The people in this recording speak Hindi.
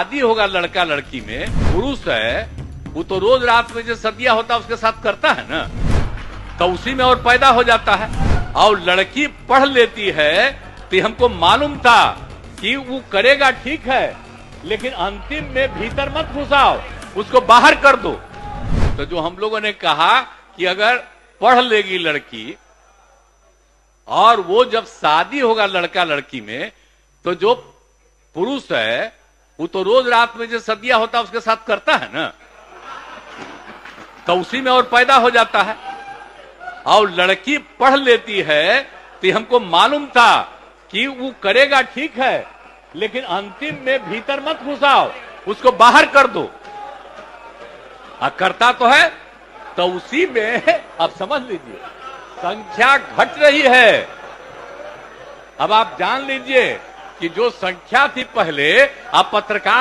शादी होगा लड़का लड़की में, पुरुष है वो तो रोज रात में जो सदिया होता है उसके साथ करता है ना, तो उसी में और पैदा हो जाता है। और लड़की पढ़ लेती है तो हमको मालूम था कि वो करेगा ठीक है, लेकिन अंतिम में भीतर मत घुसाओ, उसको बाहर कर दो। तो जो हम लोगों ने कहा कि अगर पढ़ लेगी लड़की और वो जब शादी होगा लड़का लड़की में, तो जो पुरुष है वो तो रोज रात में जो सदिया होता है उसके साथ करता है ना, तो उसी में और पैदा हो जाता है। और लड़की पढ़ लेती है तो हमको मालूम था कि वो करेगा ठीक है, लेकिन अंतिम में भीतर मत घुसाओ, उसको बाहर कर दो। करता तो है, तो उसी में अब समझ लीजिए संख्या घट रही है। अब आप जान लीजिए कि जो संख्या थी पहले, अब पत्रकार